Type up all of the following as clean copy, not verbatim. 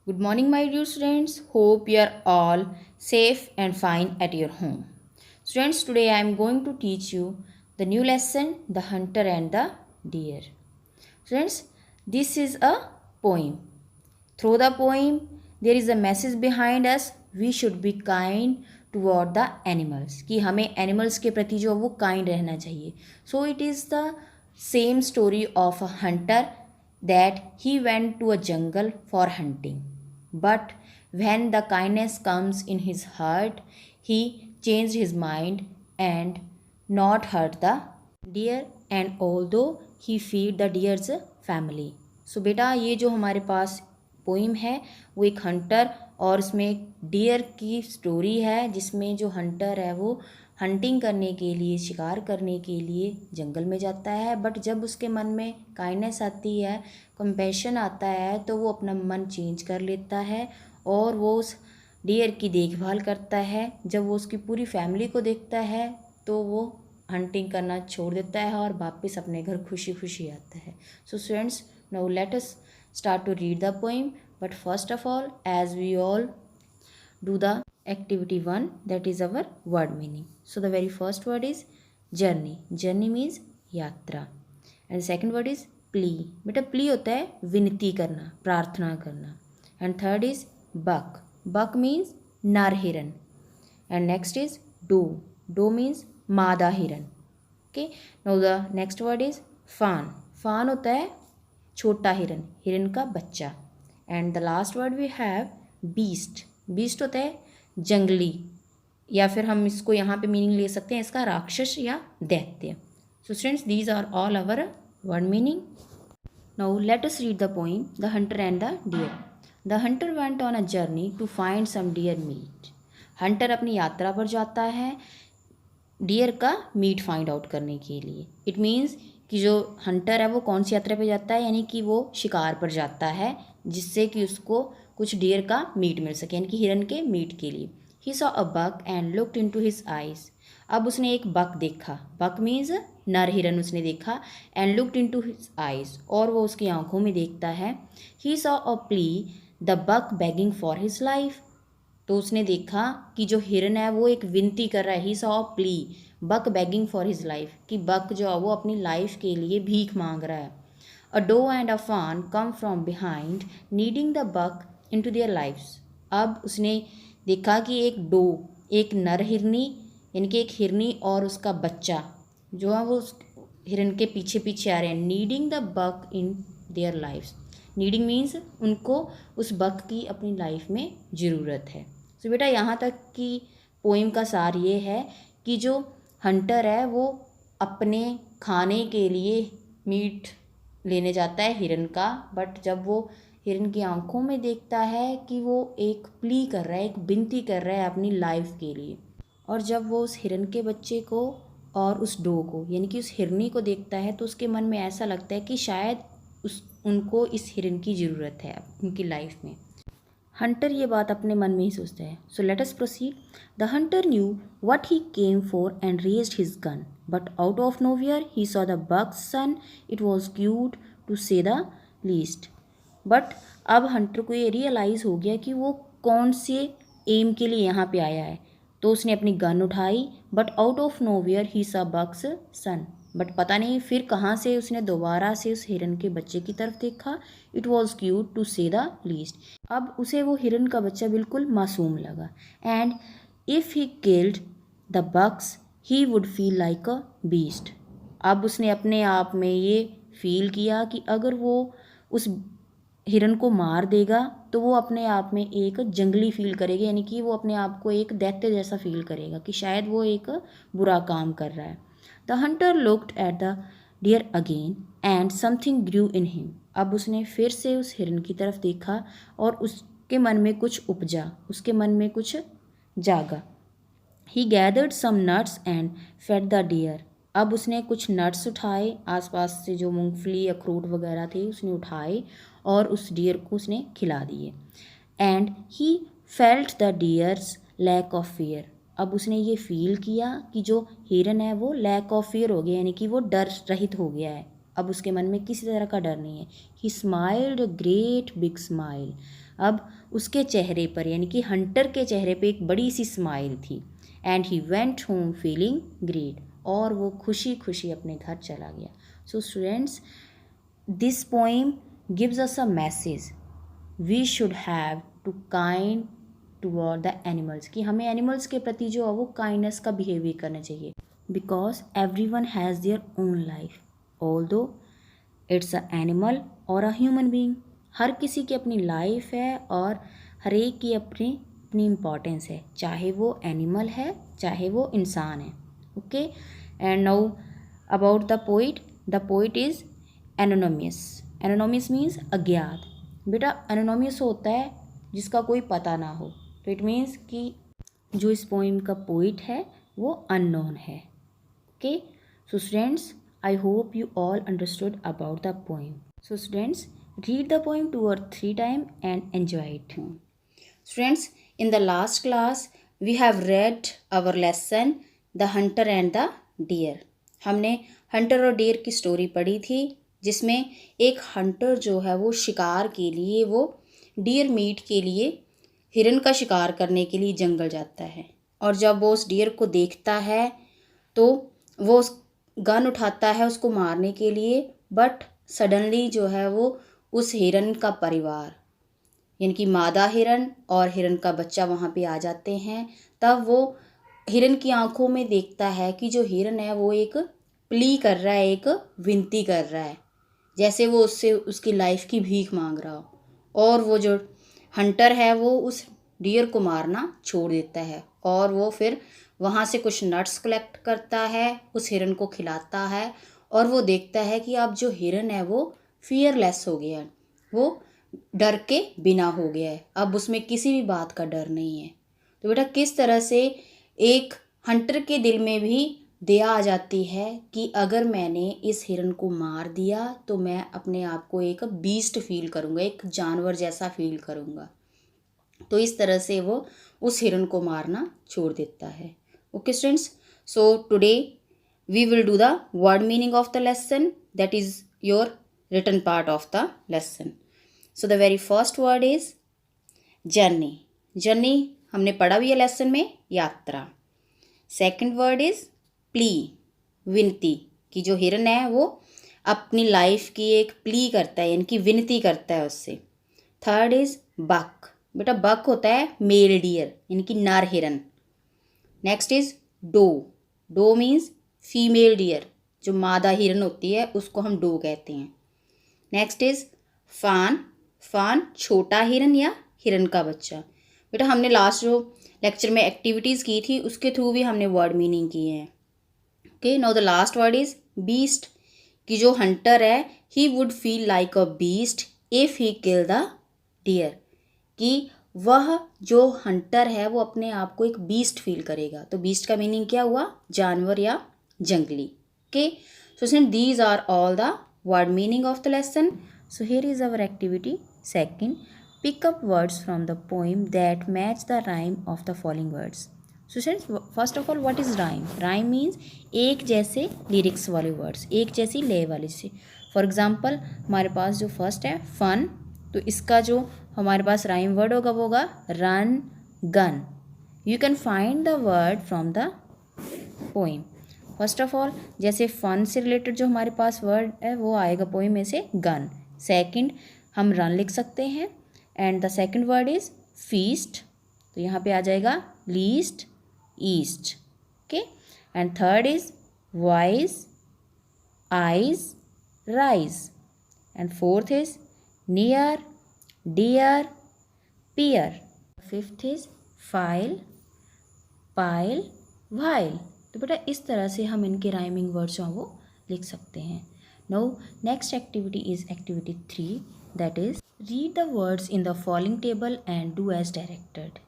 Good morning, my dear students. Hope you are all safe and fine at your home. Students, today I am going to teach you the new lesson, The Hunter and the Deer. Students, this is a poem. Through the poem, there is a message behind us. We should be kind toward the animals. कि हमें animals के प्रति जो वो kind रहना चाहिए. So it is the same story of a hunter that he went to a jungle for hunting. But when the kindness comes in his heart, he changed his mind and not hurt the deer, and although he feed the deer's family. So बेटा ये जो हमारे पास poem है वो एक Hunter और उसमें एक डियर की स्टोरी है, जिसमें जो हंटर है वो हंटिंग करने के लिए, शिकार करने के लिए जंगल में जाता है। बट जब उसके मन में काइंडनेस आती है, कंपैशन आता है, तो वो अपना मन चेंज कर लेता है और वो उस डियर की देखभाल करता है। जब वो उसकी पूरी फैमिली को देखता है तो वो हंटिंग करना छोड़ देता है और वापस अपने घर खुशी खुशी आता है। So students, now let us start to read the poem. But first of all, as we all do the activity 1, that is our word meaning. So the very first word is journey. Journey means यात्रा. And second word is plea. बेटा plea होता है विनती करना, प्रार्थना करना. And third is buck. Buck means नर हिरन. And next is doe. Doe means मादा हिरन. Okay. Now the next word is fawn. Fawn होता है छोटा हिरन, हिरन का बच्चा. And the last word we have beast. Beast होता है जंगली, या फिर हम इसको यहाँ पे मीनिंग ले सकते हैं इसका राक्षस या दैत्य. So students, these are all our word meaning. Now let us read the poem the hunter and the deer. The hunter went on a journey to find some deer meat. हंटर अपनी यात्रा पर जाता है डियर का meet find out करने के लिए. इट मीन्स कि जो हंटर है वो कौन सी यात्रा पे जाता है, यानी कि वो शिकार पर जाता है जिससे कि उसको कुछ डियर का मीट मिल सके, यानी कि हिरन के मीट के लिए. He saw a buck and looked into his eyes. अब उसने एक बक देखा. बक मीन्स नर हिरन उसने देखा. And looked into his eyes, और वो उसकी आंखों में देखता है. He saw a plea the buck begging for his life. तो उसने देखा कि जो हिरन है वो एक विनती कर रहा है. He saw a plea buck begging for his life, कि बक जो है वो अपनी लाइफ के लिए भीख मांग रहा है. अ dough and a fawn come from behind needing the buck into their lifes. अब उसने देखा कि एक डो, एक नर हिरनी, यानी कि एक हिरनी और उसका बच्चा जो है वो उस हिरन के पीछे पीछे आ रहे हैं. Needing the buck in their lifes. Needing means उनको उस बक की अपनी लाइफ में ज़रूरत है. तो बेटा यहाँ तक की पोइम का सार ये है कि जो हंटर है वो अपने खाने के लिए मीट लेने जाता है हिरन का. बट जब वो हिरन की आंखों में देखता है कि वो एक प्ली कर रहा है, एक विनती कर रहा है अपनी लाइफ के लिए, और जब वो उस हिरन के बच्चे को और उस डो को, यानी कि उस हिरनी को देखता है, तो उसके मन में ऐसा लगता है कि शायद उनको इस हिरन की ज़रूरत है उनकी लाइफ में. हंटर ये बात अपने मन में ही सोचता है. So let us proceed. The hunter knew what he came for and raised his gun, but out of nowhere he saw the buck's son. It was cute to say the least. But अब hunter को ये realise हो गया कि वो कौन से M के लिए यहाँ पे आया है. तो उसने अपनी गन उठाई. But out of nowhere he saw buck's son. But पता नहीं फिर कहाँ से उसने दोबारा से उस हिरन के बच्चे की तरफ देखा. It was cute to say the least. अब उसे वो हिरन का बच्चा बिल्कुल मासूम लगा. And if he killed the bucks he would feel like a beast. अब उसने अपने आप में ये फील किया कि अगर वो उस हिरन को मार देगा तो वो अपने आप में एक जंगली फील करेगा, यानी कि वो अपने आप को एक दैत्य जैसा फील करेगा कि शायद वो एक बुरा काम कर रहा है. The hunter looked at the deer again and something grew in him. अब उसने फिर से उस हिरन की तरफ देखा और उसके मन में कुछ उपजा, उसके मन में कुछ जागा. He gathered some nuts and fed the deer. अब उसने कुछ नट्स उठाए, आसपास से जो मूंगफली अखरोट वगैरह थे उसने उठाए और उस डियर को उसने खिला दिए. And he felt the deer's lack of fear. अब उसने ये फील किया कि जो हिरन है वो लैक ऑफ फियर हो गया, यानी कि वो डर रहित हो गया है. अब उसके मन में किसी तरह का डर नहीं है। ही smiled a great big smile. अब उसके चेहरे पर यानी कि हंटर के चेहरे पे एक बड़ी सी स्माइल थी। And he went home feeling great, और वो खुशी खुशी अपने घर चला गया। So students, this poem gives us a message, we should have to kind toward the animals, कि हमें एनिमल्स के प्रति जो है वो काइंडनेस का बिहेवियर करना चाहिए। Because every one has their own life, although it's a animal और अ ह्यूमन बीइंग। हर किसी की अपनी लाइफ है और हर एक की अपनी अपनी इम्पॉर्टेंस है, चाहे वो एनिमल है चाहे वो इंसान है। Okay, and now about the poet is anonymous. Anonymous means अज्ञात। बेटा एनोनिमस होता है जिसका कोई पता ना हो, तो इट मीन्स कि जो इस पोइम का पोइट है वो अननोन है। Okay, so students, I hope you all understood about the poem. So students, read the poem 2 or 3 times and enjoy it. Students, in the last class, we have read our lesson, The Hunter and the Deer. हमने Hunter और dear की story पढ़ी थी, जिसमें एक Hunter जो है वो शिकार के लिए, वो डियर मीट के लिए हिरन का शिकार करने के लिए जंगल जाता है। और जब वो उस डियर को देखता है तो वो गन उठाता है उसको मारने के लिए, बट सडनली जो है वो उस हिरन का परिवार यानी कि मादा हिरन और हिरन का बच्चा वहाँ पे आ जाते हैं। तब वो हिरन की आंखों में देखता है कि जो हिरन है वो एक प्ली कर रहा है, एक विनती कर रहा है, जैसे वो उससे उसकी लाइफ की भीख मांग रहा हो। और वो जो हंटर है वो उस डियर को मारना छोड़ देता है और वो फिर वहाँ से कुछ नट्स कलेक्ट करता है, उस हिरन को खिलाता है, और वो देखता है कि अब जो हिरन है वो फियरलेस हो गया है, वो डर के बिना हो गया है, अब उसमें किसी भी बात का डर नहीं है। तो बेटा किस तरह से एक हंटर के दिल में भी दया आ जाती है कि अगर मैंने इस हिरन को मार दिया तो मैं अपने आप को एक बीस्ट फील करूँगा, एक जानवर जैसा फील करूँगा। तो इस तरह से वो उस हिरन को मारना छोड़ देता है। Okay students, so today we will do the word meaning of the lesson, that is your written part of the lesson. So the very first word is journey. Journey हमने पढ़ा भी है लेसन में, यात्रा। सेकंड वर्ड इज प्ली, विनती, कि जो हिरन है वो अपनी लाइफ की एक प्ली करता है यानी कि विनती करता है उससे। थर्ड इज बक, बेटा बक होता है मेल डियर यानी कि नर हिरन। Next is doe, doe means female deer, जो मादा हिरन होती है उसको हम डो कहते हैं। नेक्स्ट इज फान, फान छोटा हिरन या हिरन का बच्चा। बेटा हमने लास्ट जो लेक्चर में एक्टिविटीज़ की थी उसके थ्रू भी हमने वर्ड मीनिंग किए हैं। Okay, now the last word is beast, कि जो हंटर है he would feel like a beast if he kill the deer, कि वह जो हंटर है वो अपने आप को एक बीस्ट फील करेगा। तो बीस्ट का मीनिंग क्या हुआ, जानवर या जंगली। Okay, so these are all the word meaning of the lesson. So here is our activity second, pick up words from the poem that match the rhyme of the following words. So first of all what is rhyme? Rhyme means एक जैसे lyrics वाले words, एक जैसी लय वाले से। For example हमारे पास जो फर्स्ट है फन, तो इसका जो हमारे पास राइम वर्ड होगा वो होगा run gun. You can find the word from the poem. First of all जैसे फन से रिलेटेड जो हमारे पास वर्ड है वो आएगा पोइम में से गन। सेकंड हम रन लिख सकते हैं, and the second word is feast, तो यहाँ पे आ जाएगा least east. Okay, and third is wise eyes rise, and fourth is near deer pier, fifth is file pile while. तो बेटा इस तरह से हम इनके राइमिंग वर्ड्स हैं वो लिख सकते हैं। Now next activity is activity 3, that is read the words in the following table and do as directed.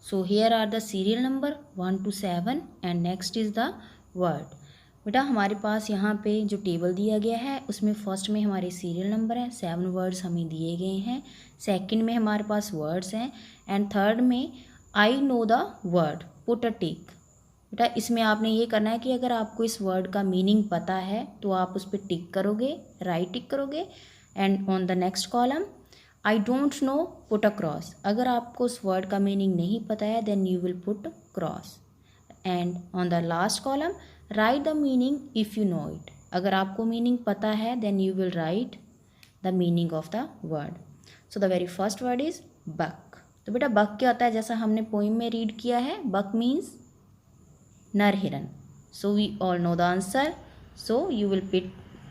So here are the serial number 1 to 7 and next is the word. बेटा हमारे पास यहाँ पे जो टेबल दिया गया है उसमें first में हमारे सीरियल नंबर हैं, 7 वर्ड्स हमें दिए गए हैं। सेकंड में हमारे पास वर्ड्स हैं, एंड थर्ड में I know the word, put a tick. बेटा इसमें आपने ये करना है कि अगर आपको इस वर्ड का मीनिंग पता है तो आप उस पर टिक करोगे, राइट टिक करोगे, and on the next column I don't know put a cross. अगर आपको उस वर्ड का मीनिंग नहीं पता है then you will put cross, and on the last column write the meaning if you know it. अगर आपको मीनिंग पता है then you will write the meaning of the word. So the very first word is buck. तो बेटा बक क्या होता है, जैसा हमने पोइम में रीड किया है, बक मीन्स नर हिरन। So we all know the answer, so you will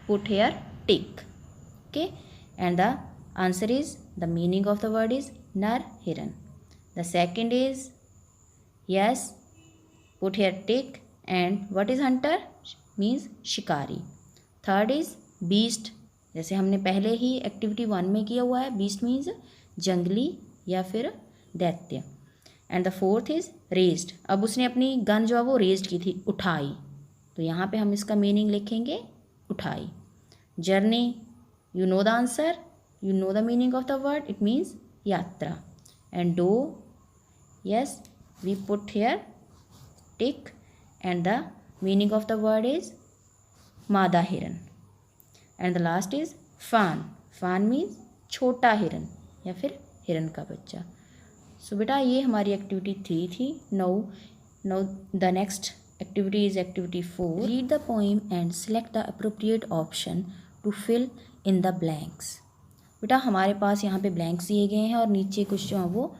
put here tick. Okay, and the answer is, the meaning of the word is nar hiran. The second is, yes, put here tick, and what is hunter means शिकारी. Third is beast, जैसे हमने पहले ही activity 1 में किया हुआ है, beast means जंगली या फिर दैत्य. And the fourth is raised. अब उसने अपनी गन जो है वो रेज्ड की थी, उठाई, तो यहाँ पे हम इसका मीनिंग लिखेंगे उठाई. Journey, you know the answer, you know the meaning of the word, it means yatra. And do, yes, we put here tick, and the meaning of the word is मादा हिरन. And the last is फान. फान means छोटा हिरन या फिर हिरन का बच्चा. सो बेटा ये हमारी एक्टिविटी 3 थी. now the next activity is activity 4. Read the poem and select the appropriate option to fill in the blanks. बेटा हमारे पास यहाँ पे ब्लैंक्स दिए गए हैं और नीचे कुछ जो है वो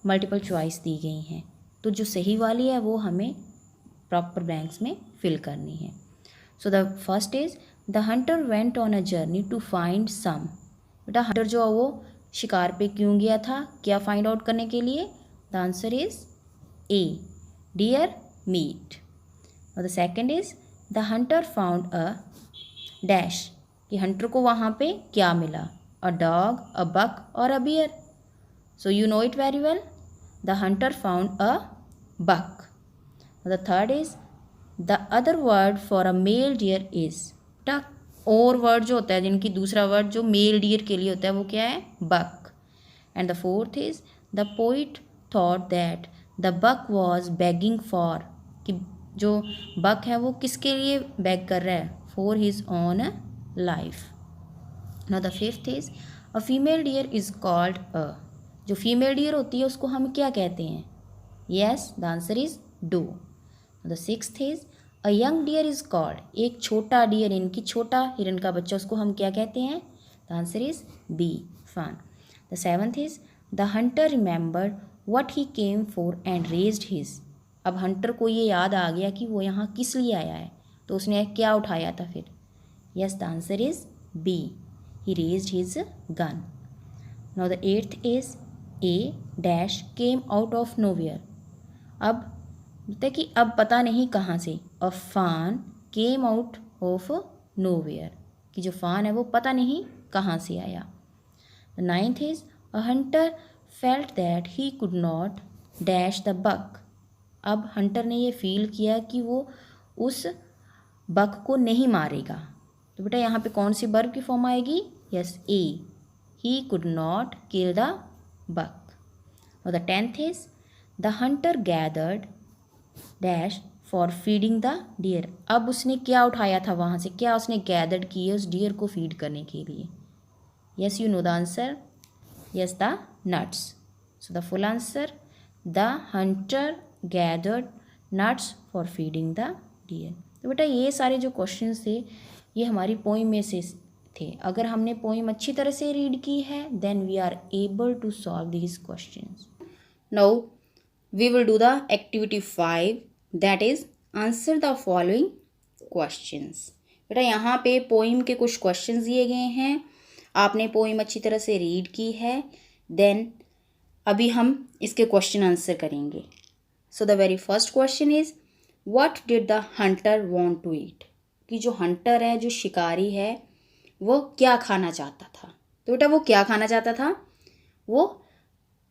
मल्टीपल चॉइस दी गई हैं, तो जो सही वाली है वो हमें प्रॉपर ब्लैंक्स में फिल करनी है. So the first is the hunter went on a journey to find some. बेटा हंटर जो है वो शिकार पे क्यों गया था, क्या फाइंड आउट करने के लिए? The answer is A, deer meat. और the second is the hunter found a dash, कि हंटर को वहाँ पे क्या मिला? अ डॉग, अ बक और a bear. So you know it very well, the hunter found a buck. The third is the other word for a male deer is. बेटा और word जो होता है, जिनकी दूसरा वर्ड जो मेल डियर के लिए होता है वो क्या है? Buck. And the fourth is the poet thought that the buck was begging for, कि जो बक है वो किसके लिए बेग कर रहा है? For his own life. Now the fifth is a female deer is called a. जो फीमेल डियर होती है उसको हम क्या कहते हैं? Yes, the answer is doe. The sixth is a young deer is called. एक छोटा डियर, इनकी छोटा हिरन का बच्चा, उसको हम क्या कहते हैं? द आंसर इज बी, फान. The seventh is the Hunter remembered what he came for and raised his. अब हंटर को ये याद आ गया कि वो यहाँ किस लिए आया है, तो उसने क्या उठाया था फिर? Yes, the answer is B, he raised his gun. Now the eighth is a dash came out of nowhere. अब बोलते हैं कि अब पता नहीं कहाँ से, अ फान केम आउट ऑफ नोवेयर, कि जो फान है वो पता नहीं कहाँ से आया. The ninth is a hunter felt that he could not dash the buck. अब हंटर ने ये फील किया कि वो उस बक को नहीं मारेगा, तो बेटा यहाँ पे कौन सी वर्ब की फॉर्म आएगी? Yes, A, he could not kill the buck. और the tenth is the hunter gathered dash for feeding the deer. अब उसने क्या उठाया था वहाँ से, क्या उसने गैदर्ड की उस डियर को फीड करने के लिए? Yes, you know the answer, yes, the nuts. So the full answer, the hunter gathered nuts for feeding the deer. तो बेटा ये सारे जो क्वेश्चंस थे ये हमारी पोइम में से थे. अगर हमने पोइम अच्छी तरह से रीड की है then we are able to solve these questions. Now we will do the activity 5, that is answer the following questions. बेटा यहाँ पे पोइम के कुछ क्वेश्चंस दिए गए हैं, आपने पोइम अच्छी तरह से रीड की है, देन अभी हम इसके क्वेश्चन आंसर करेंगे. So the very first question is what did the hunter want to eat. कि जो हंटर है, जो शिकारी है, वो क्या खाना चाहता था? तो बेटा वो क्या खाना चाहता था? वो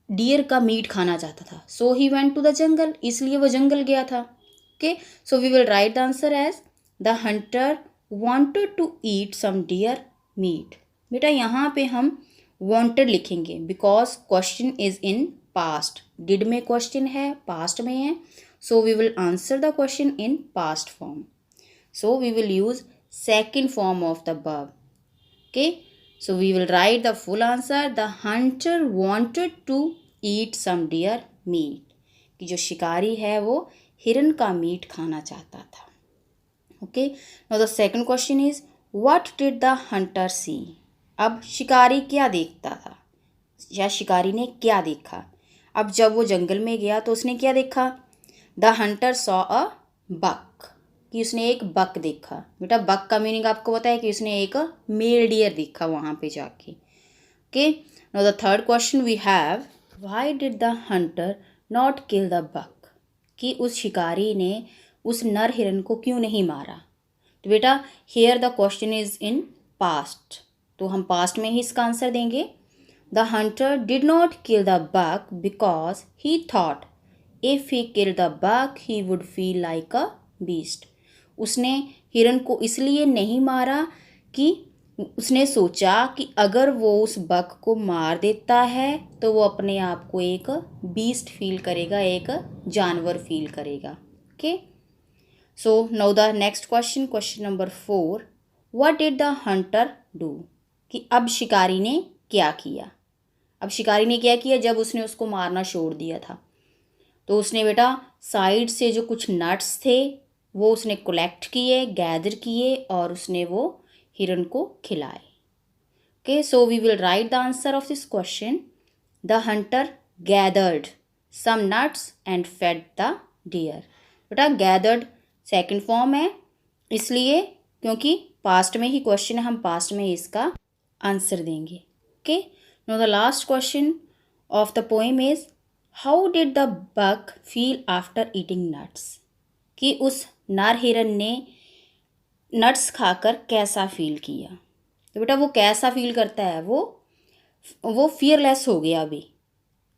डियर का मीट खाना चाहता था. So he went to the jungle, इसलिए वो जंगल गया था. Okay, so we will write the answer as the hunter wanted to eat some deer meat. बेटा यहाँ पे हम वांटेड लिखेंगे because question is in past. Did में क्वेश्चन है, पास्ट में है, So we will answer the question in past form. So we will use second form of the verb. Okay. So we will write the full answer. The hunter wanted to eat some deer meat. कि जो शिकारी है वो हिरन का meet खाना चाहता था. Okay. Now the second question is, what did the hunter see? अब शिकारी क्या देखता था या शिकारी ने क्या देखा. अब जब वो जंगल में गया तो उसने क्या देखा. द हंटर सॉ अ बक, कि उसने एक बक देखा. बेटा बक का मीनिंग आपको पता है कि उसने एक मेल डियर देखा वहाँ पे जाके. Okay. Now the third question we have, why did the hunter not kill the buck, कि उस शिकारी ने उस नर हिरन को क्यों नहीं मारा. तो बेटा here the question is in past, तो हम पास्ट में ही इसका आंसर देंगे. The hunter did not kill the buck because he thought if he kill the buck he would feel like a beast. उसने हिरन को इसलिए नहीं मारा कि उसने सोचा कि अगर वो उस बक को मार देता है तो वो अपने आप को एक बीस्ट फील करेगा, एक जानवर फील करेगा. Okay. So now the next question, question number 4, what did the Hunter do, कि अब शिकारी ने क्या किया. अब शिकारी ने क्या किया जब उसने उसको मारना छोड़ दिया था. तो उसने बेटा साइड से जो कुछ नट्स थे वो उसने कलेक्ट किए, गैदर किए और उसने वो हिरन को खिलाए. Okay. So we will write the answer of this question. The hunter gathered some nuts and fed the deer. बेटा गैदर्ड सेकंड फॉर्म है इसलिए क्योंकि पास्ट में ही क्वेश्चन है, हम पास्ट में इसका आंसर देंगे. Okay. Now the last question of the poem is, how did the buck feel after eating nuts, कि उस नर हिरन ने नट्स खाकर कैसा फील किया. तो बेटा वो कैसा फील करता है, वो फियरलेस हो गया अभी.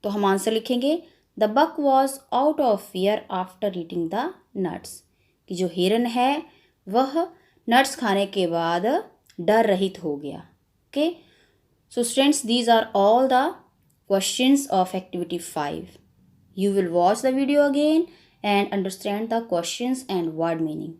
तो हम आंसर लिखेंगे, the buck was out of fear after eating the nuts, कि जो हिरन है वह नट्स खाने के बाद डर रहित हो गया. Okay. So students, these are all the questions of activity 5. You will watch the video again and understand the questions and word meaning.